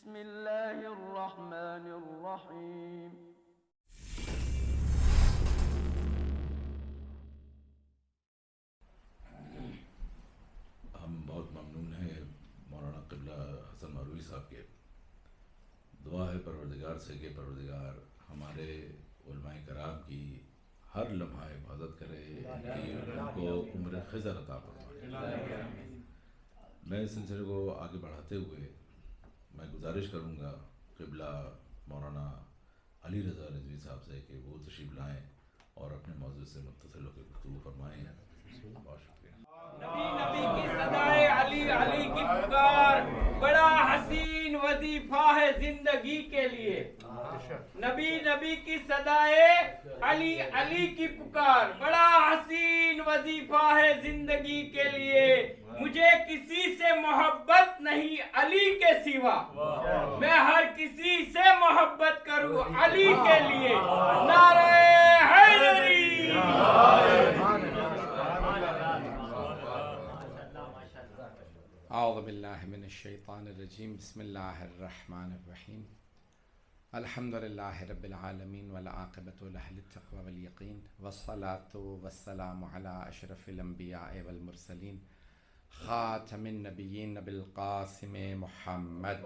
بسم اللہ الرحمن الرحیم. ہم بہت ممنون ہیں مولانا قبلہ حسن ماروی صاحب کے. دعا ہے پروردگار سے کہ پروردگار ہمارے علماء کرام کی ہر لمحہ حفاظت کرے کہ ان کو عمر خضر عطا فرمائے. میں اس سلسلے کو آگے بڑھاتے ہوئے میں گزارش کروں گا قبلہ مولانا علی رضا رضوی صاحب سے کہ وہ تشریف لائیں اور اپنے موضوع سے متصل ہو کے گفتگو فرمائیں. بہت شکریہ. نبی نبی کی صدائے علی علی کی پکار بڑا حسین وظیفہ ہے زندگی کے لیے. نبی نبی کی صدائے علی علی کی پکار بڑا حسین وظیفہ ہے زندگی کے لیے. مجھے کسی سے محبت نہیں علی کے سوا, میں ہر کسی سے محبت کروں علی کے لیے. نعرہ حیدری. اعوذ باللہ من الشیطان الرجیم. بسم اللہ الرحمن الرحیم. الحمد للہ رب العالمین والعاقبۃ لأہل التقوی والیقین والصلاة والسلام علی اشرف الانبیاء والمرسلین خاتم النبیین بالقاسم محمد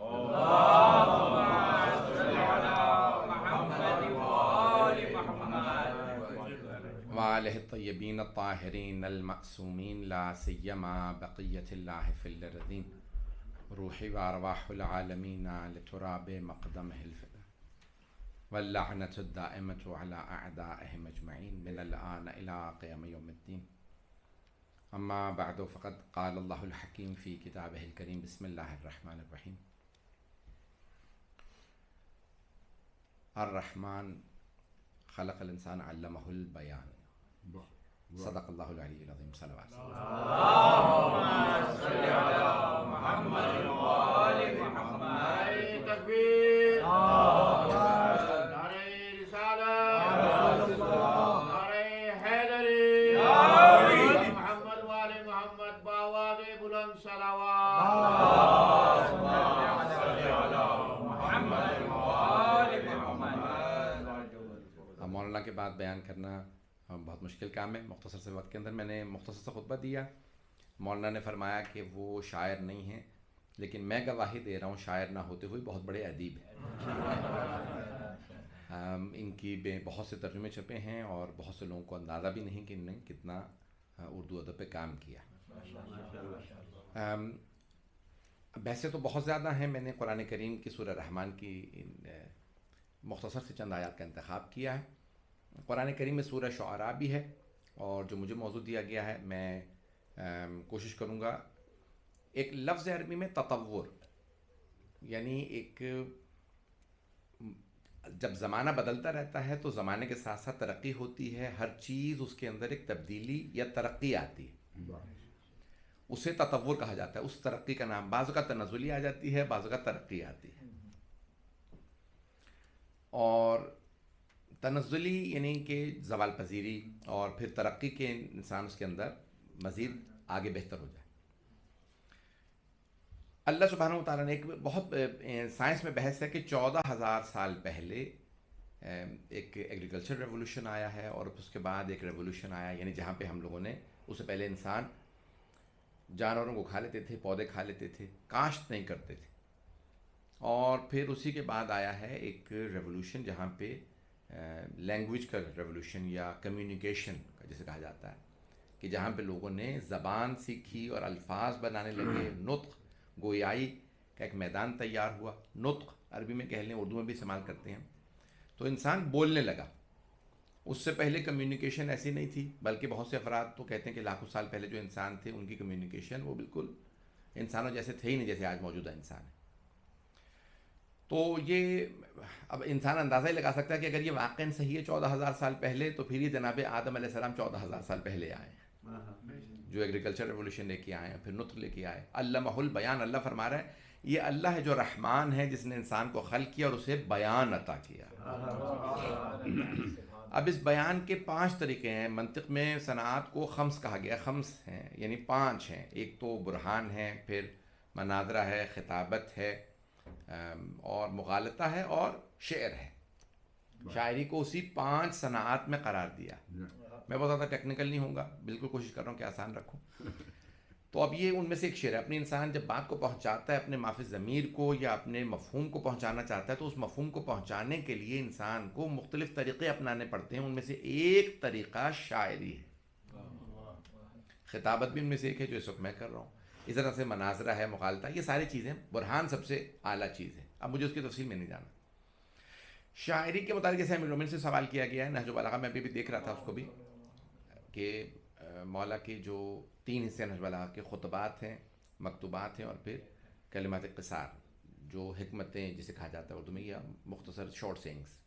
وآلہ الطیبین الطاہرین المعصومین لا سیما بقیت اللہ فی الارضین روحی وارواح العالمین لتراب مقدمہ الفدا واللعنۃ الدائمۃ علی اعدائہم اجمعین من الآن الی قیام یوم الدین. اما بعد فقد قال اللہ الحکیم فی کتابہ الکریم. بسم اللہ الرحمن الرحیم. الرحمن خلق الانسان علمہ البیان. صدق اللہ العلی العظیم. صلوات. اللہم صل علی محمد وآل محمد. تکبیر. نعرہ رسالت. نعرہ حیدری. محمد وآل محمد بآواز بلند صلوات. مولانا کے بعد بیان کرنا بہت مشکل کام ہے. مختصر سے وقت کے اندر میں نے مختصر سے خطبہ دیا. مولانا نے فرمایا کہ وہ شاعر نہیں ہیں, لیکن میں گواہی دے رہا ہوں شاعر نہ ہوتے ہوئے بہت بڑے ادیب ہیں. ان کی بہت سے ترجمے چھپے ہیں اور بہت سے لوگوں کو اندازہ بھی نہیں کہ انہوں نے کتنا اردو ادب پہ کام کیا. ویسے تو بہت زیادہ ہیں. میں نے قرآن کریم کی سورہ رحمان کی مختصر سے چند آیات کا انتخاب کیا ہے. قرآن کریم میں سورہ شعراء بھی ہے, اور جو مجھے موضوع دیا گیا ہے میں کوشش کروں گا. ایک لفظ عربی میں تطور, یعنی ایک جب زمانہ بدلتا رہتا ہے تو زمانے کے ساتھ ساتھ ترقی ہوتی ہے. ہر چیز اس کے اندر ایک تبدیلی یا ترقی آتی ہے, اسے تطور کہا جاتا ہے. اس ترقی کا نام بعض اوقات تنزلی آ جاتی ہے, بعض اوقات ترقی آتی ہے. اور تنزلی یعنی کہ زوال پذیری, اور پھر ترقی کے انسان اس کے اندر مزید آگے بہتر ہو جائے. اللہ سبحانہ و تعالیٰ نے ایک بہت سائنس میں بحث ہے کہ 14,000 سال پہلے ایک ایگریکلچر ریولوشن آیا ہے, اور اس کے بعد ایک ریولوشن آیا, یعنی جہاں پہ ہم لوگوں نے, اس سے پہلے انسان جانوروں کو کھا لیتے تھے, پودے کھا لیتے تھے, کاشت نہیں کرتے تھے. اور پھر اسی کے بعد آیا ہے ایک ریولوشن جہاں پہ لینگویج کا ریولوشن یا کمیونیکیشن کا جسے کہا جاتا ہے, کہ جہاں پہ لوگوں نے زبان سیکھی اور الفاظ بنانے لگے. نطق گویائی کا ایک میدان تیار ہوا. نطق عربی میں کہہ لیں, اردو میں بھی استعمال کرتے ہیں. تو انسان بولنے لگا. اس سے پہلے کمیونیکیشن ایسی نہیں تھی, بلکہ بہت سے افراد تو کہتے ہیں کہ لاکھوں سال پہلے جو انسان تھے ان کی کمیونیکیشن وہ بالکل انسانوں جیسے تھے ہی نہیں جیسے آج موجودہ انسان ہے. تو یہ اب انسان اندازہ ہی لگا سکتا ہے کہ اگر یہ واقعاً صحیح ہے 14,000 سال پہلے, تو پھر یہ جناب آدم علیہ السلام 14,000 سال پہلے آئے ہیں, جو ایگریکلچر ریولوشن لے کے آئے ہیں, پھر نطق لے کے آئے. علمہ البیان. اللہ فرما رہا ہے یہ اللہ ہے جو رحمان ہے, جس نے انسان کو خلق کیا اور اسے بیان عطا کیا. اب اس بیان کے 5 طریقے ہیں. منطق میں صنعات کو خمس کہا گیا. خمس ہیں یعنی 5 ہیں. ایک تو برہان ہے, پھر مناظرہ ہے, خطابت ہے, اور مغالطہ ہے اور شعر ہے. شاعری کو اسی 5 صنعات میں قرار دیا. میں بہت زیادہ ٹیکنیکل نہیں ہوں گا, بالکل کوشش کر رہا ہوں کہ آسان رکھوں. تو اب یہ ان میں سے ایک شعر ہے. اپنی انسان جب بات کو پہنچاتا ہے اپنے مافی ضمیر کو یا اپنے مفہوم کو پہنچانا چاہتا ہے, تو اس مفہوم کو پہنچانے کے لیے انسان کو مختلف طریقے اپنانے پڑتے ہیں. ان میں سے ایک طریقہ شاعری ہے. خطابت بھی ان میں سے ایک ہے جو اس وقت میں کر رہا ہوں. اس طرح سے مناظرہ ہے, مغالطہ, یہ ساری چیزیں. برہان سب سے اعلیٰ چیز ہے. اب مجھے اس کی تفصیل میں نہیں جانا. شاعری کے متعلق جیسے امیر المومنین سے سوال کیا گیا ہے, نہج البلاغہ میں بھی دیکھ رہا تھا اس کو بھی, کہ مولا کے جو 3 حصے نہج البلاغہ کے خطبات ہیں, مکتوبات ہیں, اور پھر کلمات قصار جو حکمتیں جسے کہا جاتا ہے اردو میں, یا مختصر شارٹ سینگس.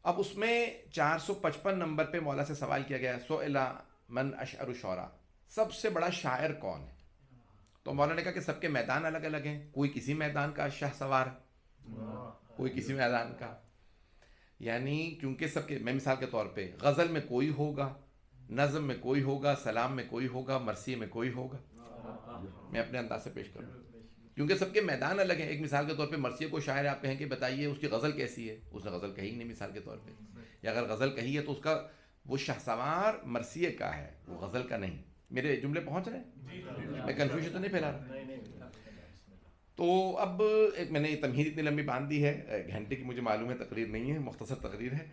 اب اس میں 455 نمبر پہ مولا سے سوال کیا گیا, سئل من اشعر الشعراء, سب سے بڑا شاعر کون ہے؟ تو مولا نے کہا کہ سب کے میدان الگ الگ ہیں. کوئی کسی میدان کا شاہ سوار, کوئی کسی میدان کا. یعنی کیونکہ سب کے, میں مثال کے طور پہ غزل میں کوئی ہوگا, نظم میں کوئی ہوگا, سلام میں کوئی ہوگا, مرثیے میں کوئی ہوگا. میں اپنے انداز سے پیش کروں کیونکہ سب کے میدان الگ ہیں. ایک مثال کے طور پہ مرثیے کو شاعر آپ کہیں کہ بتائیے اس کی غزل کیسی ہے, اس نے غزل کہی نہیں مثال کے طور پہ. یا اگر غزل کہی ہے تو اس کا وہ شاہ سوار مرثیے کا ہے, وہ غزل کا نہیں. میرے جملے پہنچ رہے ہیں؟ میں کنفیوژن تو نہیں پھیلا رہا؟ تو اب میں نے تمہید اتنی لمبی باندھ دی ہے, گھنٹے کی مجھے معلوم ہے تقریر نہیں ہے, مختصر تقریر ہے.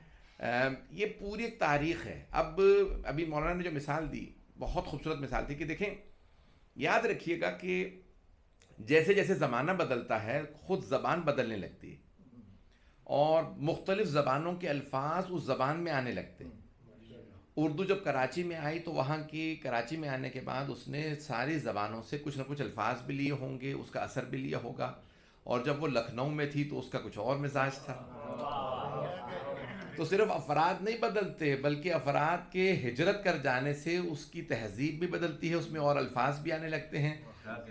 یہ پوری ایک تاریخ ہے. اب ابھی مولانا نے جو مثال دی بہت خوبصورت مثال تھی, کہ دیکھیں یاد رکھیے گا کہ جیسے جیسے زمانہ بدلتا ہے خود زبان بدلنے لگتی ہے, اور مختلف زبانوں کے الفاظ اس زبان میں آنے لگتے ہیں. اردو جب کراچی میں آئی تو وہاں کی کراچی میں آنے کے بعد اس نے ساری زبانوں سے کچھ نہ کچھ الفاظ بھی لیے ہوں گے, اس کا اثر بھی لیا ہوگا. اور جب وہ لکھنؤ میں تھی تو اس کا کچھ اور مزاج تھا. تو صرف افراد نہیں بدلتے, بلکہ افراد کے ہجرت کر جانے سے اس کی تہذیب بھی بدلتی ہے, اس میں اور الفاظ بھی آنے لگتے ہیں,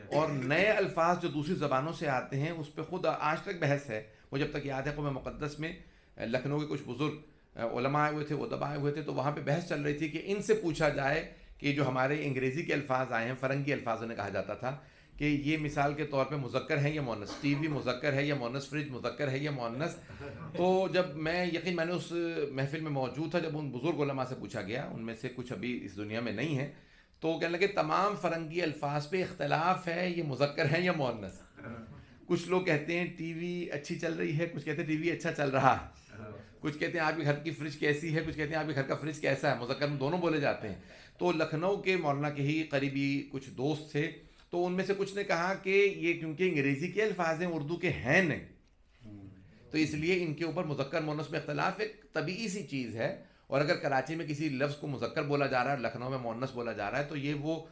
اور نئے الفاظ جو دوسری زبانوں سے آتے ہیں اس پہ خود آج تک بحث ہے. وہ جب تک یاد ہے قوم مقدس میں لکھنؤ کے کچھ بزرگ علماء آئے ہوئے تھے, ادباء آئے ہوئے تھے, تو وہاں پہ بحث چل رہی تھی کہ ان سے پوچھا جائے کہ جو ہمارے انگریزی کے الفاظ آئے ہیں, فرنگی الفاظ انہیں کہا جاتا تھا, کہ یہ مثال کے طور پہ مذکر ہے یا مؤنث, ٹی وی مذکر ہے یا مؤنث, فریج مذکر ہے یا مؤنث. تو جب میں میں نے اس محفل میں موجود تھا, جب ان بزرگ علماء سے پوچھا گیا, ان میں سے کچھ ابھی اس دنیا میں نہیں ہیں, تو کہنے لگے تمام فرنگی الفاظ پہ اختلاف ہے, یہ مذکر ہے یا مؤنث. کچھ لوگ کہتے ہیں ٹی وی اچھی چل رہی ہے, کچھ کہتے ہیں ٹی وی اچھا چل رہا ہے, کچھ کہتے ہیں آپ کے گھر کی فریج کیسی ہے, کچھ کہتے ہیں آپ کے گھر کا فریج کیسا ہے. مذکر میں دونوں بولے جاتے ہیں. تو لکھنؤ کے مولانا کے ہی قریبی کچھ دوست تھے, تو ان میں سے کچھ نے کہا کہ یہ کیونکہ انگریزی کے الفاظ ہیں, اردو کے ہیں نہیں, تو اس لیے ان کے اوپر مذکر مؤنث میں اختلاف ایک طبیعی سی چیز ہے. اور اگر کراچی میں کسی لفظ کو مذکر بولا جا رہا ہے اور لکھنؤ میں مؤنث بولا جا رہا ہے, تو یہ وہ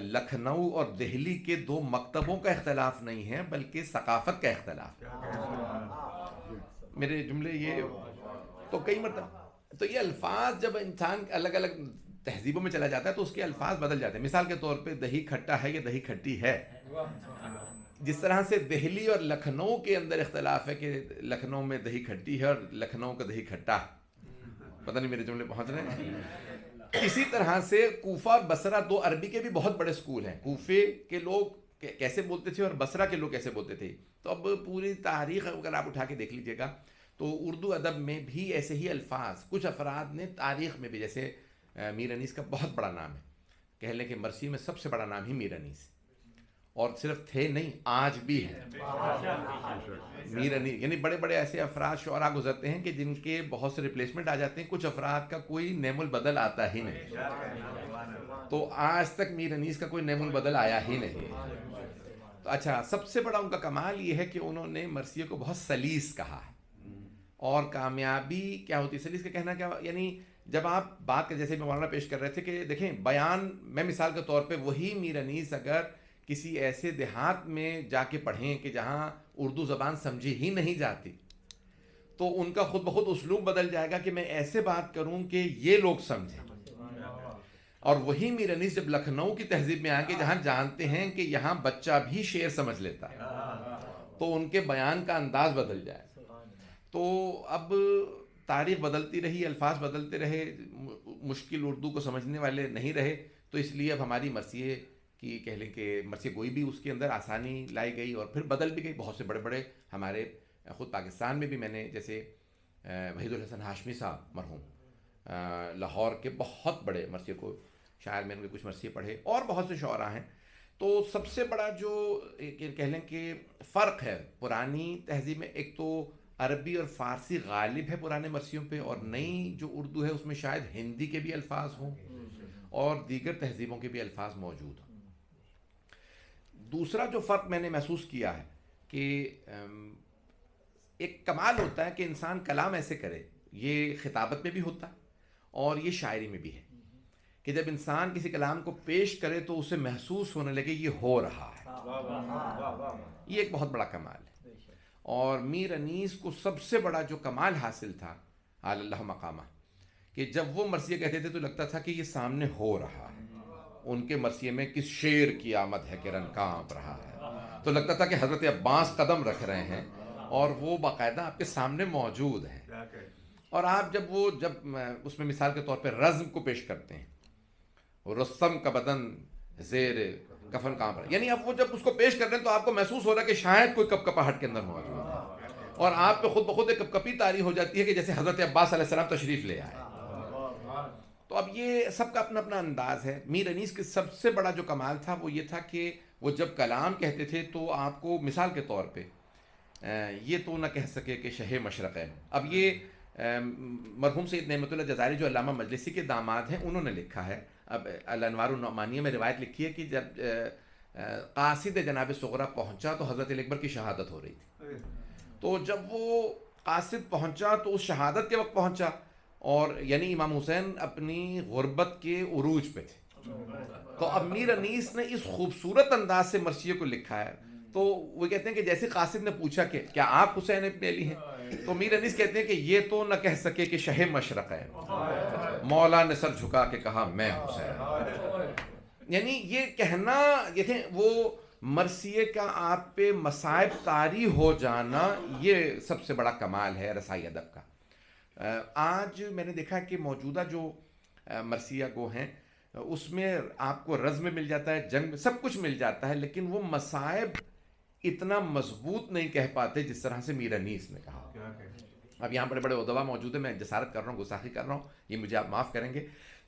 لکھنؤ اور دہلی کے 2 مکتبوں کا اختلاف نہیں ہے, بلکہ ثقافت کا اختلاف. میرے جملے یہ تو کئی مرتبہ, تو یہ الفاظ جب انسان الگ الگ تہذیبوں میں چلا جاتا ہے تو اس کے الفاظ بدل جاتے ہیں. مثال کے طور پہ دہی کھٹا ہے یا دہی کھٹی ہے, جس طرح سے دہلی اور لکھنؤ کے اندر اختلاف ہے کہ لکھنؤ میں دہی کھٹی ہے اور لکھنؤ کا دہی کھٹا. پتہ نہیں میرے جملے پہنچ رہے ہیں. اسی طرح سے کوفہ اور بصرہ 2 عربی کے بھی بہت بڑے سکول ہیں. کوفے کے لوگ کیسے بولتے تھے اور بصرہ کے لوگ کیسے بولتے تھے. تو اب پوری تاریخ اگر آپ اٹھا کے دیکھ لیجئے گا تو اردو ادب میں بھی ایسے ہی الفاظ کچھ افراد نے تاریخ میں بھی, جیسے میر انیس کا بہت بڑا نام ہے, کہہ لیں کہ مرثی میں سب سے بڑا نام ہی میر انیس, اور صرف تھے نہیں آج بھی ہیں میر انیس. یعنی بڑے بڑے ایسے افراد شعراء گزرتے ہیں کہ جن کے بہت سے ریپلیسمنٹ آ جاتے ہیں, کچھ افراد کا کوئی نیم البدل آتا ہی نہیں. تو آج تک میر انیس کا کوئی نیم البدل آیا ہی نہیں. تو اچھا, سب سے بڑا ان کا کمال یہ ہے کہ انہوں نے مرثیے کو بہت سلیس کہا ہے. اور کامیابی کیا ہوتی ہے سلیس کا کہنا, کیا یعنی جب آپ بات کر, جیسے میں مولانا پیش کر رہے تھے کہ دیکھیں بیان, میں مثال کے طور پہ وہی میر انیس اگر کسی ایسے دیہات میں جا کے پڑھیں کہ جہاں اردو زبان سمجھی ہی نہیں جاتی, تو ان کا خود بخود اسلوب بدل جائے گا کہ میں ایسے بات کروں کہ یہ لوگ سمجھیں. اور وہی میر انیس جب لکھنؤ کی تہذیب میں آئیں گے جہاں جانتے ہیں کہ یہاں بچہ بھی شعر سمجھ لیتا ہے, تو ان کے بیان کا انداز بدل جائے. تو اب تاریخ بدلتی رہی, الفاظ بدلتے رہے, مشکل اردو کو سمجھنے والے نہیں رہے, تو اس لیے اب ہماری مرثیے کی کہہ لیں کہ مرثیہ گوئی بھی اس کے اندر آسانی لائی گئی اور پھر بدل بھی گئی. بہت سے بڑے بڑے ہمارے خود پاکستان میں بھی میں نے جیسے وحید الحسن ہاشمی صاحب مرحوم لاہور کے بہت بڑے مرثیے کو شاعر میں ان کے کچھ مرثیے پڑھے اور بہت سے شعراء ہیں. تو سب سے بڑا جو کہہ لیں کہ فرق ہے پرانی تہذیب میں، ایک تو عربی اور فارسی غالب ہے پرانے مرثیوں پہ، اور نئی جو اردو ہے اس میں شاید ہندی کے بھی الفاظ ہوں اور دیگر تہذیبوں کے بھی الفاظ موجود ہوں. دوسرا جو فرق میں نے محسوس کیا ہے کہ ایک کمال ہوتا ہے کہ انسان کلام ایسے کرے، یہ خطابت میں بھی ہوتا ہے اور یہ شاعری میں بھی ہے، کہ جب انسان کسی کلام کو پیش کرے تو اسے محسوس ہونے لگے یہ ہو رہا ہے. یہ ایک بہت بڑا کمال ہے. اور میر انیس کو سب سے بڑا جو کمال حاصل تھا اعلی اللہ مقامہ، کہ جب وہ مرثیہ کہتے تھے تو لگتا تھا کہ یہ سامنے ہو رہا ہے. ان کے مرثیے میں کس شیر کی آمد ہے کہ رن کانپ رہا ہے، تو لگتا تھا کہ حضرت عباس قدم رکھ رہے ہیں اور وہ باقاعدہ آپ کے سامنے موجود ہیں. اور آپ جب اس میں مثال کے طور پہ رزم کو پیش کرتے ہیں، رستم کا بدن زیر کفن کانپ رہا ہے، یعنی اب وہ جب اس کو پیش کر رہے ہیں تو آپ کو محسوس ہو رہا ہے کہ شاید کوئی کپ کپاہٹ کے اندر موجود ہے، اور آپ پہ خود بخود ایک کپ کپی طاری ہو جاتی ہے کہ جیسے حضرت عباس علیہ السلام تشریف لے آئے. تو اب یہ سب کا اپنا اپنا انداز ہے. میر انیس کے سب سے بڑا جو کمال تھا وہ یہ تھا کہ وہ جب کلام کہتے تھے تو آپ کو مثال کے طور پہ یہ تو نہ کہہ سکے کہ شہ مشرق ہے. اب یہ مرحوم سید نعمت اللہ جزائری جو علامہ مجلسی کے داماد ہیں انہوں نے لکھا ہے. اب الانوار النعمانیہ میں روایت لکھی ہے کہ جب قاصد جناب صغرا پہنچا تو حضرت علی اکبر کی شہادت ہو رہی تھی. تو جب وہ قاصد پہنچا تو اس شہادت کے وقت پہنچا، اور یعنی امام حسین اپنی غربت کے عروج پہ تھے. تو اب میر انیس نے اس خوبصورت انداز سے مرثیے کو لکھا ہے. تو وہ کہتے ہیں کہ جیسے قاصد نے پوچھا کہ کیا آپ حسین ابن علی ہیں، تو میر انیس کہتے ہیں کہ یہ تو نہ کہہ سکے کہ شہ مشرق ہے، مولا نے سر جھکا کے کہا میں حسین. یعنی یہ کہنا، دیکھیں وہ مرثیے کا آپ پہ مصائب طاری ہو جانا یہ سب سے بڑا کمال ہے رسائی ادب کا. آج میں نے دیکھا کہ موجودہ جو مرثیہ گو ہیں اس میں آپ کو رزم میں مل جاتا ہے، جنگ میں سب کچھ مل جاتا ہے، لیکن وہ مصائب اتنا مضبوط نہیں کہہ پاتے جس طرح سے میر انیس نے کہا. اب یہاں بڑے بڑے ادبا موجود ہیں، میں جسارت کر رہا ہوں، گستاخی کر رہا ہوں، یہ مجھے آپ معاف کریں گے.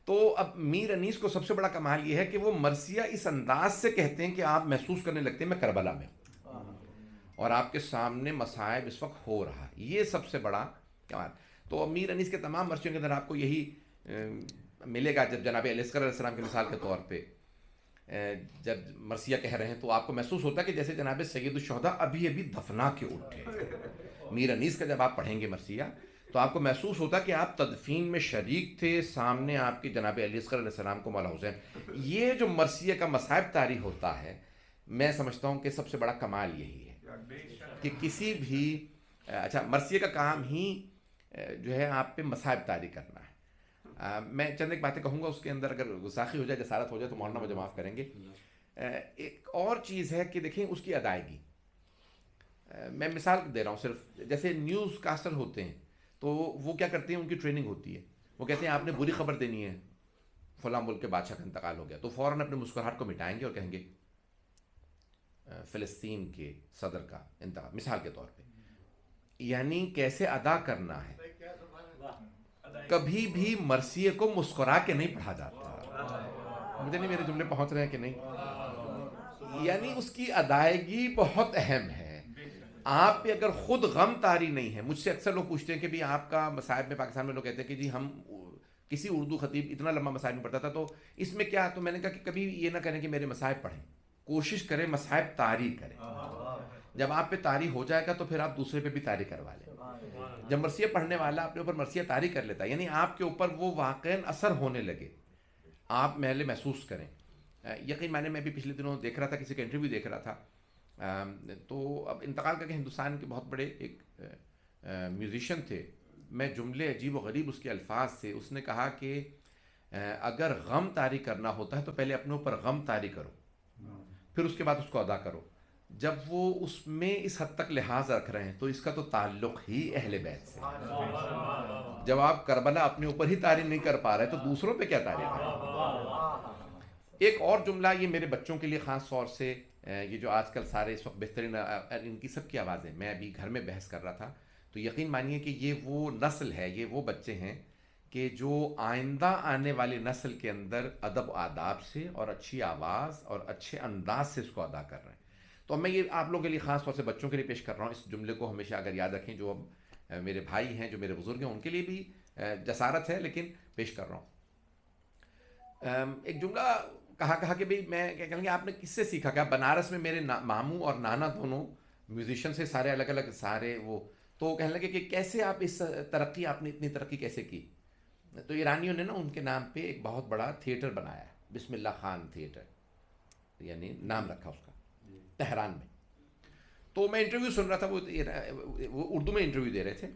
تو اب میر انیس کو سب سے بڑا کمال یہ ہے کہ وہ مرثیہ اس انداز سے کہتے ہیں کہ آپ محسوس کرنے لگتے ہیں میں کربلا میں ہوں اور آپ کے سامنے مصائب اس وقت ہو رہا ہے. یہ سب سے بڑا کمال. تو میر انیس کے تمام مرثیوں کے اندر آپ کو یہی ملے گا. جب جناب علیہ السلام کی مثال کے طور پہ جب مرثیہ کہہ رہے ہیں تو آپ کو محسوس ہوتا ہے کہ جیسے جناب سید الشہداء ابھی دفنا کے اٹھے. میر انیس کا جب آپ پڑھیں گے مرثیہ تو آپ کو محسوس ہوتا ہے کہ آپ تدفین میں شریک تھے، سامنے آپ کے جناب علیہ السلام کو مولا حسین. یہ جو مرثیہ کا مصائب طاری ہوتا ہے، میں سمجھتا ہوں کہ سب سے بڑا کمال یہی ہے کہ کسی بھی مرثیہ کا کام ہی جو ہے آپ پہ مصائب طاری کرنا ہے. میں چند ایک باتیں کہوں گا، اس کے اندر اگر گستاخی ہو جائے، جسارت ہو جائے تو مولانا مجھے معاف کریں گے. ایک اور چیز ہے کہ دیکھیں اس کی ادائیگی. میں مثال دے رہا ہوں صرف، جیسے نیوز کاسٹر ہوتے ہیں تو وہ کیا کرتے ہیں، ان کی ٹریننگ ہوتی ہے. وہ کہتے ہیں آپ نے بری خبر دینی ہے، فلاں ملک کے بادشاہ کا انتقال ہو گیا، تو فوراً اپنے مسکراہٹ کو مٹائیں گے اور کہیں گے فلسطین کے صدر کا انتقال، مثال کے طور پہ. یعنی کیسے ادا کرنا ہے. کبھی بھی مرثیے کو مسکرا کے نہیں پڑھا جاتا. مجھے نہیں میرے جملے پہنچ رہے ہیں کہ نہیں. یعنی اس کی ادائیگی بہت اہم ہے. آپ پہ اگر خود غم طاری نہیں ہے، مجھ سے اکثر لوگ پوچھتے ہیں کہ بھی آپ کا مصائب میں، پاکستان میں لوگ کہتے ہیں کہ جی ہم کسی اردو خطیب اتنا لمبا مصائب میں پڑھتا تھا تو اس میں کیا. تو میں نے کہا کہ کبھی یہ نہ کریں کہ میرے مصائب پڑھیں، کوشش کریں مصائب طاری کریں. جب آپ پہ طاری ہو جائے گا تو پھر آپ دوسرے پہ بھی طاری کروا لیں. جب مرثیہ پڑھنے والا اپنے اوپر مرثیہ طاری کر لیتا ہے، یعنی آپ کے اوپر وہ واقعاً اثر ہونے لگے، آپ محل محسوس کریں. یقین معنی میں بھی پچھلے دنوں دیکھ رہا تھا، کسی کا انٹرویو دیکھ رہا تھا، تو اب انتقال کر کے ہندوستان کے بہت بڑے ایک میوزیشین تھے. میں جملے عجیب و غریب اس کے الفاظ سے، اس نے کہا کہ اگر غم طاری کرنا ہوتا ہے تو پہلے اپنے اوپر غم طاری کرو، پھر اس کے بعد اس کو ادا کرو. جب وہ اس میں اس حد تک لحاظ رکھ رہے ہیں تو اس کا تو تعلق ہی اہل بیت سے. جب آپ کربلا اپنے اوپر ہی طاری نہیں کر پا رہے تو دوسروں پہ کیا طاری کریں. ایک اور جملہ یہ میرے بچوں کے لیے خاص طور سے، یہ جو آج کل سارے اس وقت بہترین ان کی سب کی آوازیں، میں ابھی گھر میں بحث کر رہا تھا، تو یقین مانیے کہ یہ وہ نسل ہے، یہ وہ بچے ہیں کہ جو آئندہ آنے والی نسل کے اندر ادب و آداب سے اور اچھی آواز اور اچھے انداز سے اس کو ادا کر رہے ہیں. تو میں یہ آپ لوگوں کے لیے خاص طور سے بچوں کے لیے پیش کر رہا ہوں. اس جملے کو ہمیشہ اگر یاد رکھیں، جو اب میرے بھائی ہیں، جو میرے بزرگ ہیں، ان کے لیے بھی جسارت ہے، لیکن پیش کر رہا ہوں. ایک جملہ کہا کہ بھئی میں کیا کہیں گے، آپ نے کس سے سیکھا؟ کہ بنارس میں میرے ماموں اور نانا دونوں میوزیشین سے، سارے الگ الگ سارے وہ، تو کہنے لگے کہ کیسے آپ اس ترقی، آپ نے اتنی ترقی کیسے کی؟ تو ایرانیوں نے نا ان کے نام پہ ایک بہت بڑا تھیٹر بنایا ہے، بسم اللہ خان تھیٹر، یعنی نام رکھا اس کا، تہران میں. تو میں انٹرویو سن رہا تھا، وہ اردو میں انٹرویو دے رہے تھے،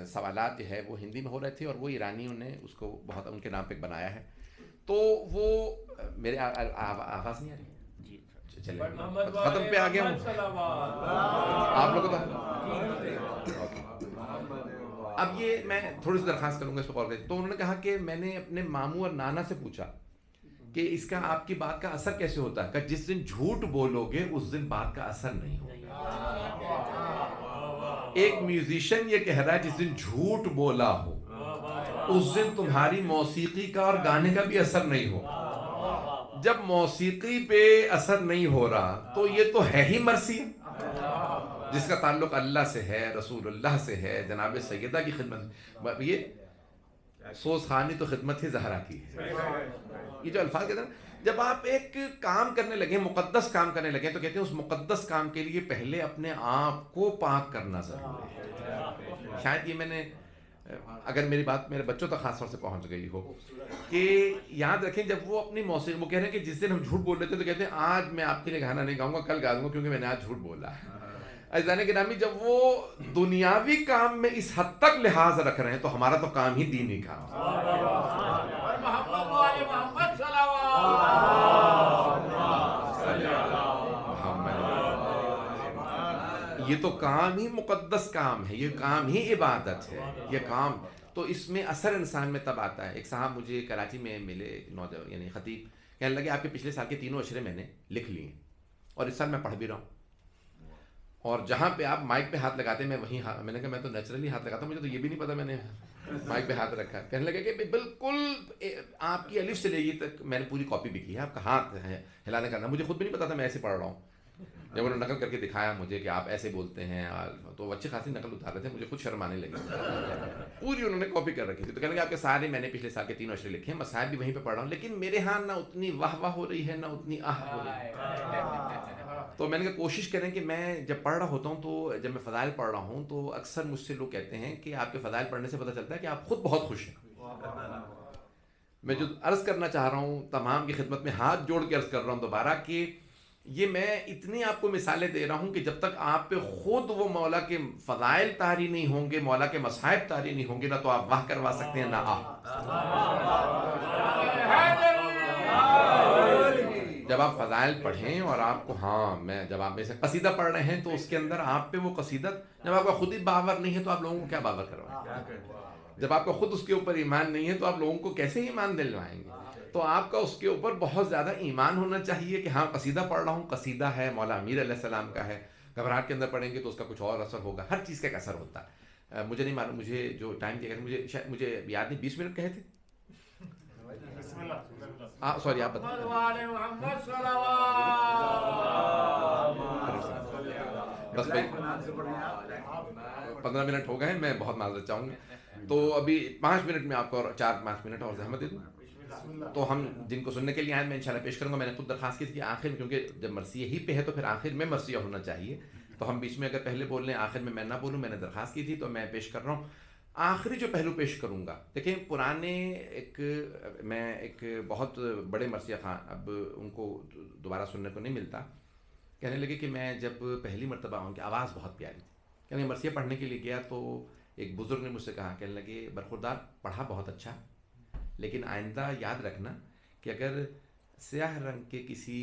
سوالات جو ہے وہ ہندی میں ہو رہے تھے، اور وہ ایرانیوں نے اس کو بہت ان کے نام پہ بنایا ہے. تو وہ میرے آواز نہیں آ رہی جی، چلیں ختم پہ آ گیا ہوں آپ لوگوں کا. اب یہ میں تھوڑی سی درخواست کروں گا اس پہ غور کریں. تو انہوں نے کہا کہ میں نے اپنے ماموں اور نانا سے پوچھا کہ اس کا آپ کی بات کا اثر کیسے ہوتا ہے؟ کہ جس دن جھوٹ بولو گے اس دن بات کا اثر نہیں ہوگا. ایک میوزیشین یہ کہہ رہا ہے جس دن جھوٹ بولا ہو اس دن تمہاری موسیقی کا اور گانے کا بھی اثر نہیں ہو. جب موسیقی پہ اثر نہیں ہو رہا تو یہ تو ہے ہی مرثیہ، جس کا تعلق اللہ سے ہے، رسول اللہ سے ہے، جناب سیدہ کی خدمت. یہ سوز خانی تو خدمت ہی زہرا کی ہے. یہ جو الفاظ کہتے ہیں، جب آپ ایک کام کرنے لگے، مقدس کام کرنے لگے، تو کہتے ہیں اس مقدس کام کے لیے پہلے اپنے آپ کو پاک کرنا ضروری ہے. شاید یہ میں نے، اگر میری بات میرے بچوں تک خاص طور سے پہنچ گئی ہو، کہ یاد رکھیں جب وہ اپنی موسیقی، وہ کہہ رہے ہیں کہ جس دن ہم جھوٹ بول رہے تھے تو کہتے ہیں آج میں آپ کے لیے گانا نہیں گاؤں گا، کل گا دوں گا کیونکہ میں نے آج جھوٹ بولا. عزیزان گرامی، جب وہ دنیاوی کام میں اس حد تک لحاظ رکھ رہے ہیں تو ہمارا تو کام ہی دینی کام ہے. یہ تو کام ہی مقدس کام ہے، یہ کام ہی عبادت ہے، یہ کام. تو اس میں اثر انسان میں تب آتا ہے. ایک صاحب مجھے کراچی میں ملے، نوجوان یعنی خطیب، کہنے لگے آپ کے پچھلے سال کے تینوں اشرے میں نے لکھ لیے اور اس سال میں پڑھ بھی رہا ہوں، اور جہاں پہ آپ مائک پہ ہاتھ لگاتے ہیں میں وہیں میں نے کہا میں تو نیچرلی ہاتھ لگاتا ہوں، مجھے تو یہ بھی نہیں پتا میں نے مائک پہ ہاتھ رکھا. کہنے لگے کہ بالکل آپ کی الف سے لے یہ تک میں نے پوری کاپی بھی کی ہے، آپ کا ہاتھ ہے ہلانے کرنا، مجھے خود بھی نہیں پتا تھا میں ایسے پڑھ رہا ہوں. جب انہوں نے نقل کر کے دکھایا مجھے کہ آپ ایسے بولتے ہیں، تو اچھی خاصی نقل اتار رہے تھے، مجھے خود شرم آنے لگی. پوری انہوں نے کاپی کر رکھی تھی. تو کہنے لگے آپ کے سارے میں نے پچھلے سال کے تینوں اشرے لکھے ہیں، مسائل بھی وہیں پہ پڑھ رہا ہوں، لیکن میرے ہاں نہ اتنی واہ واہ ہو رہی ہے نہ اتنی آہ ہو رہی ہے. تو میں نے کہا کوشش کریں کہ میں جب پڑھ رہا ہوتا ہوں، تو جب میں فضائل پڑھ رہا ہوں تو اکثر مجھ سے لوگ کہتے ہیں کہ آپ کے فضائل پڑھنے سے پتہ چلتا ہے کہ آپ خود بہت خوش ہیں. میں جو عرض کرنا چاہ رہا ہوں تمام کی خدمت میں ہاتھ جوڑ کے عرض کر رہا ہوں دوبارہ، کہ یہ میں اتنی آپ کو مثالیں دے رہا ہوں کہ جب تک آپ پہ خود وہ مولا کے فضائل طاری نہیں ہوں گے، مولا کے مصائب طاری نہیں ہوں گے، نہ تو آپ واہ کروا سکتے ہیں نہ جب آپ فضائل پڑھیں اور آپ کو جب آپ میں سے قصیدہ پڑھ رہے ہیں تو اس کے اندر آپ پہ وہ قصیدت، جب آپ کا خود ہی باور نہیں ہے تو آپ لوگوں کو کیا باور کروائیں؟ جب آپ کا خود اس کے اوپر ایمان نہیں ہے تو آپ لوگوں کو کیسے ایمان دلوائیں گے؟ تو آپ کا اس کے اوپر بہت زیادہ ایمان ہونا چاہیے کہ ہاں قصیدہ پڑھ رہا ہوں، قصیدہ ہے، مولا امیر علیہ السلام کا ہے. گھبراہٹ کے اندر پڑھیں گے تو اس کا کچھ اور اثر ہوگا. ہر چیز کا ایک اثر ہوتا ہے. مجھے نہیں معلوم، مجھے جو ٹائم دیا گیا مجھے یاد نہیں، 20 منٹ کہے تھے. سوری آپ بتائیں. بس بھائی 15 منٹ ہو گئے، میں بہت معذرت چاہوں گا. تو ابھی 5 منٹ میں آپ کو اور 4-5 منٹ اور زحمت دے دوں. تو ہم جن کو سننے کے لیے آئے میں انشاءاللہ پیش کروں گا. میں نے خود درخواست کی تھی آخر میں، کیونکہ جب مرثیہ ہی پہ ہے تو پھر آخر میں مرثیہ ہونا چاہیے. تو ہم بیچ میں اگر پہلے بول لیں آخر میں نہ بولوں، میں نے درخواست کی تھی تو میں پیش کر رہا ہوں. آخری جو پہلو پیش کروں گا، دیکھیں پرانے میں ایک بہت بڑے مرثیہ خان اب ان کو دوبارہ سننے کو نہیں ملتا، کہنے لگے کہ میں جب پہلی مرتبہ ان کی آواز بہت پیاری تھی، کہنے مرثیہ پڑھنے کے لیے گیا تو ایک بزرگ نے مجھ سے کہا، کہنے لگے برخوردار پڑھا بہت اچھا، لیکن آئندہ یاد رکھنا کہ اگر سیاہ رنگ کے کسی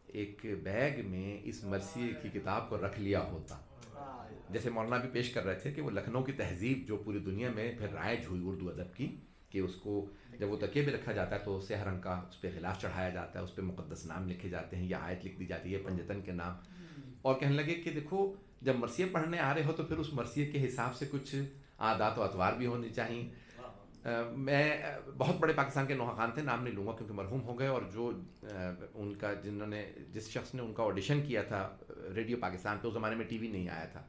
ایک بیگ میں اس مرثیے کی کتاب کو رکھ لیا ہوتا، جیسے مولانا بھی پیش کر رہے تھے کہ وہ لکھنؤ کی تہذیب جو پوری دنیا میں پھر رائج ہوئی اردو ادب کی، کہ اس کو جب وہ تکیے پہ رکھا جاتا ہے تو سیاہ رنگ کا اس پہ غلاف چڑھایا جاتا ہے, اس پہ مقدس نام لکھے جاتے ہیں یا آیت لکھ دی جاتی ہے پنجتن کے نام, اور کہنے لگے کہ دیکھو جب مرثیہ پڑھنے آ رہے ہو تو پھر اس مرثیے کے حساب سے کچھ عادات و اطوار بھی ہونی چاہیے. میں بہت بڑے پاکستان کے نوحہ خان تھے, نام نہیں لوں گا کیونکہ مرحوم ہو گئے, اور جو ان کا جس شخص نے ان کا آڈیشن کیا تھا ریڈیو پاکستان پہ, اس زمانے میں ٹی وی نہیں آیا تھا,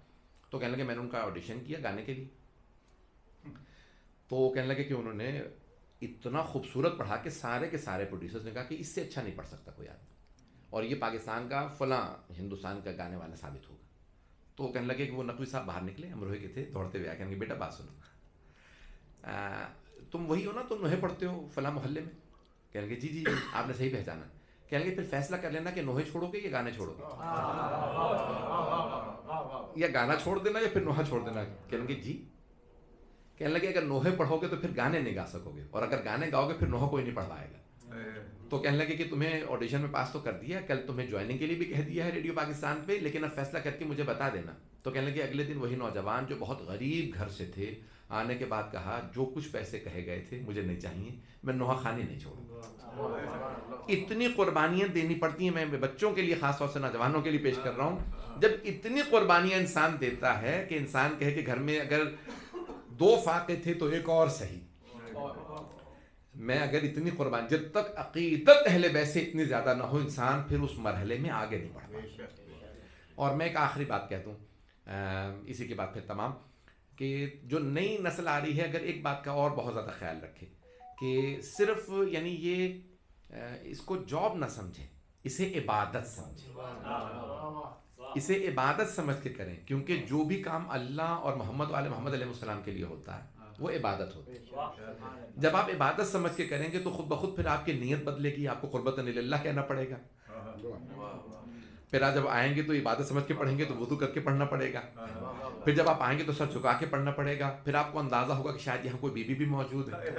تو کہنے لگے میں نے ان کا آڈیشن کیا گانے کے لیے, تو کہنے لگے کہ انہوں نے اتنا خوبصورت پڑھا کہ سارے کے سارے پروڈیوسرز نے کہا کہ اس سے اچھا نہیں پڑھ سکتا کوئی آدمی, اور یہ پاکستان کا فلاں ہندوستان کا گانے والا ثابت ہوگا. تو کہنے لگے کہ وہ نقوی صاحب باہر نکلے, امروہے کے تھے, دوڑتے ہوئے آئے, کہنے لگے بیٹا بات سنو, تم وہی ہو نا, تم نوحے پڑھتے ہو فلاں محلے میں؟ کہنے لگے جی جی آپ نے صحیح پہچانا. کہنے لگے پھر فیصلہ کر لینا کہ نوحے چھوڑو گے یا گانے چھوڑو گے, یا گانا چھوڑ دینا یا پھر نوحہ چھوڑ دینا. کہنے لگے جی. کہنے لگے اگر نوحے پڑھو گے تو پھر گانے نہیں گا سکو گے, اور اگر گانے گاؤ گے پھر نوحہ کوئی نہیں پڑھوائے گا. تو کہنے لگے کہ تمہیں آڈیشن میں پاس تو کر دیا, کل تمہیں جوائننگ کے لیے بھی کہہ دیا ہے ریڈیو پاکستان پہ, لیکن اب فیصلہ کر کے مجھے بتا دینا. تو کہنے لگے اگلے دن وہی نوجوان جو بہت غریب گھر سے تھے, آنے کے بعد کہا جو کچھ پیسے کہے گئے تھے مجھے نہیں چاہیے, میں نوحہ خانی نہیں چھوڑوں. اتنی قربانیاں دینی پڑتی ہیں, میں بچوں کے لیے خاص طور سے نوجوانوں کے لیے پیش کر رہا ہوں. جب اتنی قربانیاں انسان دیتا ہے کہ انسان کہے کہ گھر میں اگر 2 فاقے تھے تو ایک اور صحیح, میں اگر اتنی قربان, جب تک عقیدت اہل بیت سے اتنی زیادہ نہ ہو انسان پھر اس مرحلے میں آگے نہیں بڑھتا. اور میں ایک آخری بات کہہ دوں اسی کے بعد پھر تمام, کہ جو نئی نسل آ رہی ہے اگر ایک بات کا اور بہت زیادہ خیال رکھے کہ صرف یعنی یہ اس کو جاب نہ سمجھیں, اسے عبادت سمجھیں, اسے عبادت سمجھ کے کریں, کیونکہ جو بھی کام اللہ اور محمد و آل محمد علیہ السلام کے لیے ہوتا ہے وہ عبادت ہوتی ہے. جب آپ عبادت سمجھ کے کریں گے تو خود بخود پھر آپ کی نیت بدلے گی, آپ کو قربت اللہ کہنا پڑے گا. پھر آپ جب آئیں گے تو عبادت سمجھ کے پڑھیں گے تو وضو کر کے پڑھنا پڑے گا. پھر جب آپ آئیں گے تو سر جھکا کے پڑھنا پڑے گا. پھر آپ کو اندازہ ہوگا کہ شاید یہاں کوئی بی بی بھی موجود ہے.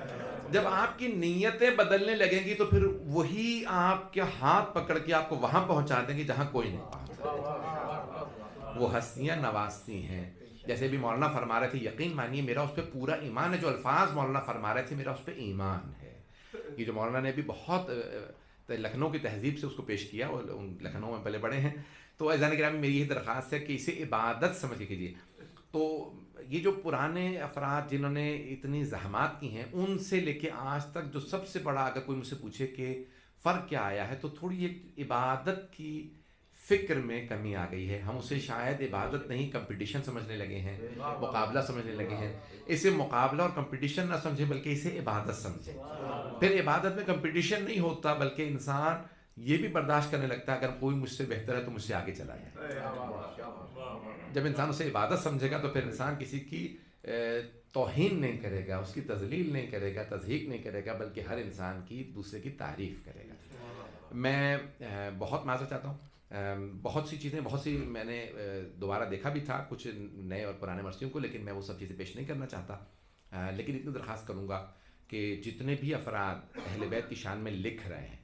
جب آپ کی نیتیں بدلنے لگیں گی تو پھر وہی آپ کے ہاتھ پکڑ کے آپ کو وہاں پہنچا دیں گے جہاں کوئی نہیں پہنچا. وہ ہستیاں نوازتی ہیں, جیسے بھی مولانا فرما رہے تھے, یقین مانیے میرا اس پہ پورا ایمان ہے. جو الفاظ مولانا فرما رہے تھے میرا اس پہ ایمان ہے. یہ جو مولانا نے بھی بہت لکھنؤ کی تہذیب سے اس کو پیش کیا, اور لکھنؤ میں پلے بڑے ہیں, تو عزیزان کرام میری یہ درخواست ہے کہ اسے عبادت سمجھ کے کیجیے. تو یہ جو پرانے افراد جنہوں نے اتنی زحمات کی ہیں ان سے لے کے آج تک جو سب سے بڑا اگر کوئی مجھ سے پوچھے کہ فرق کیا آیا ہے, تو تھوڑی ایک عبادت کی فکر میں کمی آ گئی ہے. ہم اسے شاید عبادت نہیں کمپٹیشن سمجھنے لگے ہیں, مقابلہ سمجھنے لگے ہیں. اسے مقابلہ اور کمپٹیشن نہ سمجھیں بلکہ اسے عبادت سمجھیں. پھر عبادت میں کمپٹیشن نہیں ہوتا بلکہ انسان یہ بھی برداشت کرنے لگتا ہے اگر کوئی مجھ سے بہتر ہے تو مجھ سے آگے چلا جائے. جب انسان اسے عبادت سمجھے گا تو پھر انسان کسی کی توہین نہیں کرے گا, اس کی تذلیل نہیں کرے گا, تضحیک نہیں کرے گا, بلکہ ہر انسان کی دوسرے کی تعریف کرے گا. میں بہت معذرت چاہتا ہوں, بہت سی چیزیں بہت سی میں نے دوبارہ دیکھا بھی تھا کچھ نئے اور پرانے مرثیوں کو, لیکن میں وہ سب چیزیں پیش نہیں کرنا چاہتا. لیکن اتنی درخواست کروں گا کہ جتنے بھی افراد اہل بیت کی شان میں لکھ رہے ہیں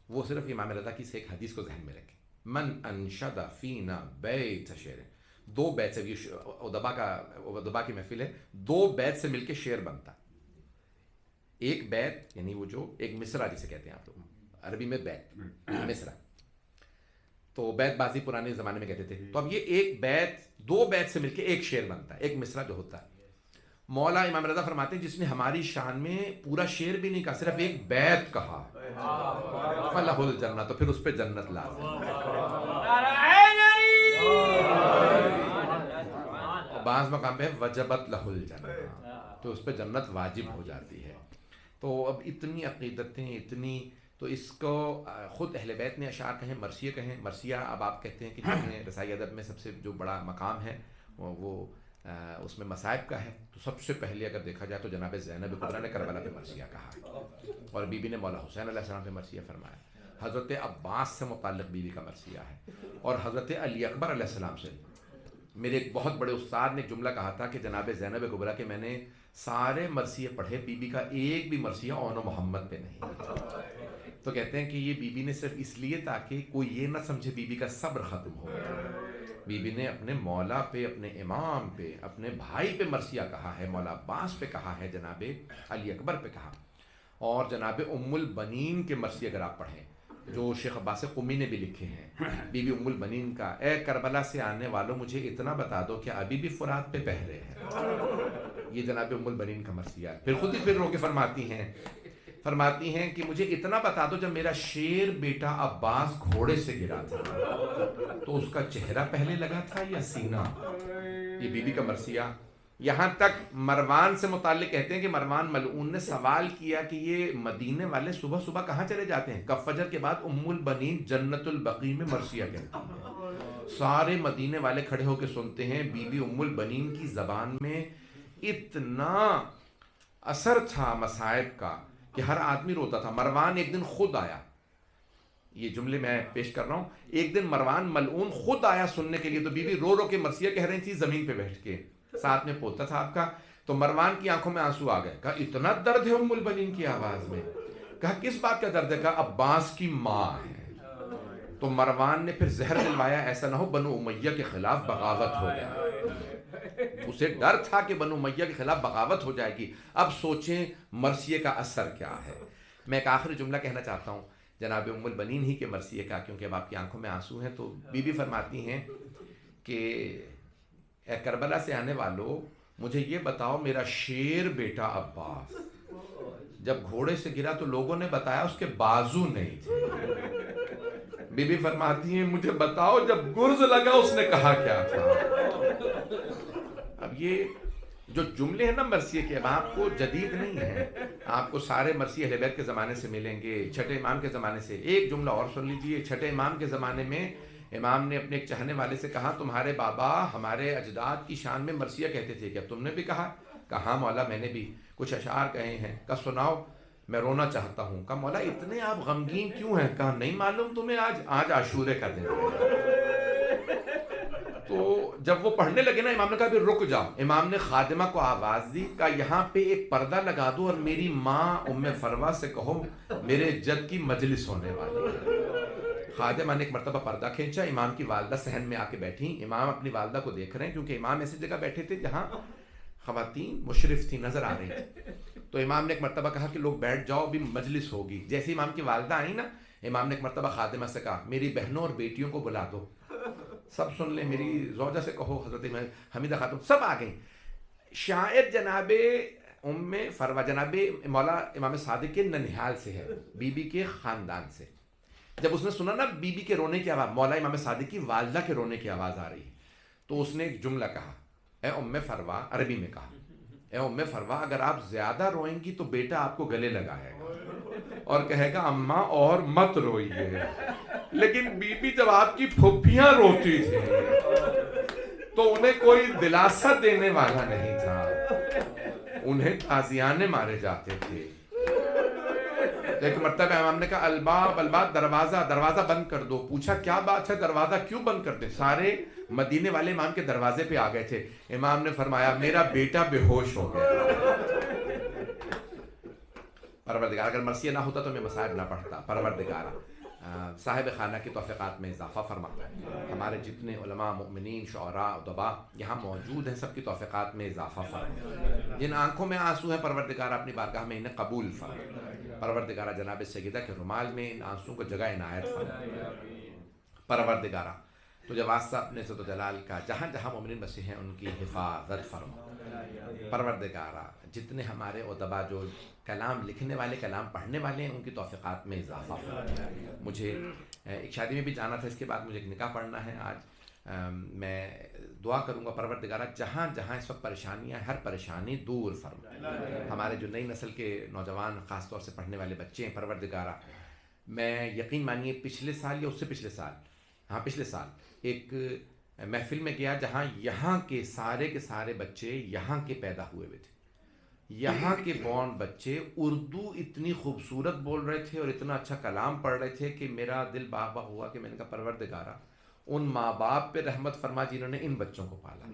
وہ صرف امام رضا کی سے ایک حدیث کو ذہن میں رکھیں, من انشد فینا بیت شعر. 2 بیت سے, ادبا کی محفل ہے, 2 بیت سے مل کے شعر بنتا. ایک بیت یعنی وہ جو ایک مصرع جسے کہتے ہیں آپ لوگ عربی میں بیت, مصرع, تو بیت بازی پرانے زمانے میں کہتے تھے. تو اب یہ ایک بیت 2 بیت سے مل کے ایک شعر بنتا ہے, ایک مصرع جو ہوتا ہے. مولا امام رضا فرماتے ہیں جس نے ہماری شان میں پورا شعر بھی نہیں کہا, صرف ایک بیت کہا, فلہ الجنہ, تو پھر اس پہ جنت لازم. بعض مقام پہ وجبت لہ الجنہ, تو اس پہ جنت واجب ہو جاتی ہے. تو اب اتنی عقیدتیں اتنی, تو اس کو خود اہل بیت نے اشعار کہیں, مرثیہ کہیں. مرثیہ اب آپ کہتے ہیں کہ جس رسائی ادب میں سب سے جو بڑا مقام ہے وہ اس میں مصائب کا ہے. تو سب سے پہلے اگر دیکھا جائے تو جناب زینب کبریٰ نے کربلا پہ مرثیہ کہا, اور بی بی نے مولا حسین علیہ السلام پہ مرثیہ فرمایا. حضرت عباس سے متعلق بی بی کا مرثیہ ہے, اور حضرت علی اکبر علیہ السلام سے. میرے ایک بہت بڑے استاد نے ایک جملہ کہا تھا کہ جناب زینب کبریٰ کہ میں نے سارے مرثیے پڑھے, بی بی کا ایک بھی مرثیہ اون و محمد پہ نہیں. تو کہتے ہیں کہ یہ بی بی نے صرف اس لیے تاکہ کوئی یہ نہ سمجھے بی بی کا صبر ختم ہو, بی بی نے اپنے مولا پہ، اپنے امام پہ، اپنے بھائی پہ مرثیہ کہا ہے، مولا عباس پہ کہا ہے، جناب علی اکبر پہ کہا، اور جناب ام البنین کے مرثیے اگر آپ پڑھیں جو شیخ عباس قمی نے بھی لکھے ہیں، بی بی ام البنین کا، اے کربلا سے آنے والوں مجھے اتنا بتا دو کہ ابھی بھی فرات پہ بہہ رہے ہیں، یہ جناب ام البنین کا مرثیہ ہے۔ پھر خود ہی پھر رو کے فرماتی ہیں کہ مجھے اتنا بتا دو جب میرا شیر بیٹا عباس گھوڑے سے گرا تھا تو اس کا چہرہ پہلے لگا تھا یا سینہ؟ یہ بی بی کا مرثیہ۔ یہاں تک مروان سے متعلق کہتے ہیں کہ مروان ملعون نے سوال کیا کہ یہ مدینے والے صبح صبح کہاں چلے جاتے ہیں؟ کب فجر کے بعد ام البنین جنت البقیع میں مرثیہ کہتی ہے۔ سارے مدینے والے کھڑے ہو کے سنتے ہیں۔ بی بی ام البنین کی زبان میں اتنا اثر تھا مصائب کا کہ ہر آدمی روتا تھا۔ مروان ایک دن خود آیا، یہ جملے میں پیش کر رہا ہوں، ایک دن مروان ملعون خود آیا سننے کے لیے، تو بی بی رو رو کے مرثیہ کہہ رہی تھی زمین پہ بیٹھ کے، ساتھ میں پوتا تھا آپ کا۔ تو مروان کی آنکھوں میں آنسو آ گئے، کہا اتنا درد ہے ام البنین کی آواز میں؟ کہا کس بات کا درد ہے؟ کہا عباس کی ماں ہے۔ تو مروان نے پھر زہر دلوایا ایسا نہ ہو بنو امیہ کے خلاف بغاوت ہو جائے، اسے ڈر تھا کہ بنو امیہ کے خلاف بغاوت ہو جائے گی۔ اب سوچیں مرثیے کا اثر کیا ہے۔ میں ایک آخری جملہ کہنا چاہتا ہوں جناب ام البنین ہی کے مرثیے کا، کیونکہ اب آپ کی آنکھوں میں آنسو ہیں۔ تو بی بی فرماتی ہیں کہ اے کربلا سے آنے والو مجھے یہ بتاؤ میرا شیر بیٹا عباس جب گھوڑے سے گرا تو لوگوں نے بتایا اس کے بازو نہیں تھے۔ بی بی فرماتی ہیں مجھے بتاؤ جب گرز لگا اس نے کہا کیا تھا؟ اب یہ جو جملے ہیں نا مرثیے کے، اب آپ کو جدید نہیں ہے، آپ کو سارے مرثیے اہل بیت کے زمانے سے ملیں گے، چھٹے امام کے زمانے سے۔ ایک جملہ اور سن لیجئے، چھٹے امام کے زمانے میں امام نے اپنے ایک چاہنے والے سے کہا تمہارے بابا ہمارے اجداد کی شان میں مرثیہ کہتے تھے، کیا تم نے بھی کہا؟ کہا ہاں مولا میں نے بھی کچھ اشعار کہے ہیں۔ کہا سناؤ، میں رونا چاہتا ہوں۔ کہا مولا اتنے آپ غمگین کیوں ہیں؟ کہا نہیں معلوم تمہیں آج عاشورے کا دن ہے۔ تو جب وہ پڑھنے لگے نا امام نے کہا بھی رک جاؤ۔ امام نے خادمہ کو آواز دی، کہا یہاں پہ ایک پردہ لگا دو اور میری ماں ام فروا سے کہو میرے جد کی مجلس ہونے والی ہے۔ خادمہ نے ایک مرتبہ پردہ کھینچا، امام کی والدہ صحن میں آ کے بیٹھی، امام اپنی والدہ کو دیکھ رہے ہیں کیونکہ امام ایسی جگہ بیٹھے تھے جہاں خواتین مشرف تھی، نظر آ رہی تھی۔ تو امام نے ایک مرتبہ کہا کہ لوگ بیٹھ جاؤ بھی مجلس ہوگی۔ جیسے امام کی والدہ آئی نا، امام نے ایک مرتبہ خادمہ سے کہا میری بہنوں اور بیٹیوں کو بلا دو، سب سن لیں، میری زوجہ سے کہو حضرت حمیدہ خاتون، سب آ گئیں۔ شاعر جناب ام فروا جناب مولا امام صادق کے ننہال سے ہے، بی بی کے خاندان سے۔ جب اس نے سنا نا بی بی کے رونے کی آواز، مولا امام صادق کی والدہ کے رونے کی آواز آ رہی ہے، تو اس نے ایک جملہ کہا، اے ام فروا، عربی میں کہا، اے ام فروا اگر آپ زیادہ روئیں گی تو بیٹا آپ کو گلے لگائے گا اور کہے گا اماں اور مت روئیے۔ لیکن بی بی جب آپ کی پھوپھیاں روتی تھی تو انہیں کوئی دلاسا دینے والا نہیں تھا، انہیں تازیانے مارے جاتے تھے۔ ایک مرتبہ امام نے کہا الباب الباب، دروازہ بند کر دو۔ پوچھا کیا بات ہے، دروازہ کیوں بند کر دیں؟ سارے مدینے والے امام کے دروازے پہ آ گئے تھے۔ امام نے فرمایا میرا بیٹا بے ہوش ہو گیا۔ پروردگار اگر مرثیہ نہ ہوتا تو میں مصائب نہ پڑھتا۔ پروردگار صاحب خانہ کی توفیقات میں اضافہ فرما، ہمارے جتنے علماء، مؤمنین، شعراء، ادباء یہاں موجود ہیں سب کی توفیقات میں اضافہ فرما۔ جن آنکھوں میں آنسو ہیں پروردگار اپنی بارگاہ میں انہیں قبول فرما۔ پروردگارہ جناب سیدہ کے رومال میں ان آنسوں کو جگہ عنایت فرما۔ پروردگارہ تجھے واسطہ اپنے عزت و جلال کا جہاں جہاں مومنین بسے ہیں ان کی حفاظت فرما۔ پروردگارہ جتنے ہمارے ادباء جو کلام لکھنے والے، کلام پڑھنے والے ہیں، ان کی توفیقات میں اضافہ فرما۔ مجھے ایک شادی میں بھی جانا تھا، اس کے بعد مجھے ایک نکاح پڑھنا ہے آج۔ میں دعا کروں گا پروردگارہ جہاں جہاں اس وقت پریشانیاں، ہر پریشانی دور فرما۔ ہمارے جو نئی نسل کے نوجوان خاص طور سے پڑھنے والے بچے ہیں پروردگارہ، میں یقین مانیے پچھلے سال یا اس سے پچھلے سال ایک محفل میں گیا جہاں یہاں کے سارے بچے یہاں کے پیدا ہوئے تھے، یہاں کے بورن بچے اردو اتنی خوبصورت بول رہے تھے اور اتنا اچھا کلام پڑھ رہے تھے کہ میرا دل باغ باغ ہوا کہ میں نے کہا پروردگارہ ان ماں باپ پہ رحمت فرما جنہوں نے ان بچوں کو پالا۔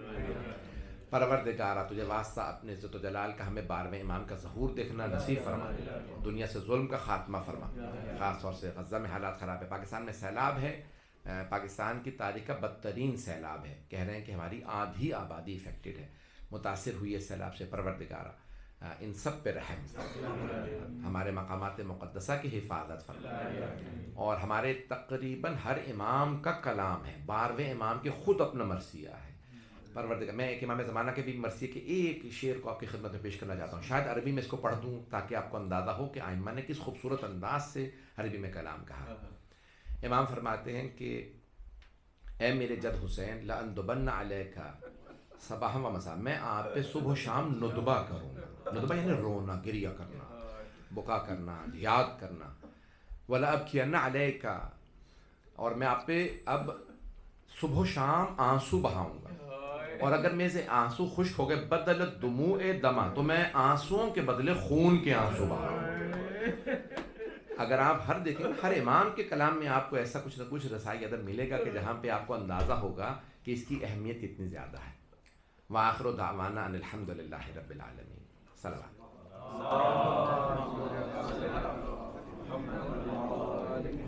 پروردگارہ تجھے واسطہ اپنے عزت و جلال کا ہمیں 12ویں امام کا ظہور دیکھنا نصیب فرما، دنیا سے ظلم کا خاتمہ فرما۔ خاص طور سے غزہ میں حالات خراب ہے، پاکستان میں سیلاب ہے، پاکستان کی تاریخ کا بدترین سیلاب ہے. کہہ رہے ہیں کہ ہماری آدھی آبادی افیکٹڈ ہے, متاثر ہوئی ہے سیلاب سے. پروردگارا ان سب پہ رحم فرما, ہمارے مقامات مقدسہ کی حفاظت فرما. اور ہمارے تقریباً ہر امام کا کلام ہے, 12ویں امام کے خود اپنا مرثیہ ہے. پروردگار, میں ایک امام زمانہ کے بھی مرثیے کے ایک شعر کو آپ کی خدمت میں پیش کرنا چاہتا ہوں. شاید عربی میں اس کو پڑھ دوں تاکہ آپ کو اندازہ ہو کہ ائمہ نے کس خوبصورت انداز سے عربی میں کلام کہا. امام فرماتے ہیں کہ اے میرے جد حسین لأندبن علیک صباح و مساء, میں آپ پہ صبح و شام ندبہ کروں گا. ندبہ یعنی رونا, گریہ کرنا, بکا کرنا, یاد کرنا. وَلَأَبْكِيَنَّ عَلَيْكَ, اور میں آپ پہ اب صبح و شام آنسو بہاؤں گا. اور اگر میں سے آنسو خشک ہو گئے, بدلت دموع دما, تو میں آنسوؤں کے بدلے خون کے آنسو بہاؤں گا. اگر آپ ہر دیکھیں ہر امام کے کلام میں آپ کو ایسا کچھ نہ کچھ رسائی ادب ملے گا کہ جہاں پہ آپ کو اندازہ ہوگا کہ اس کی اہمیت کتنی زیادہ ہے. وآخر دعوانا ان الحمد للہ رب العالمین. صلوات.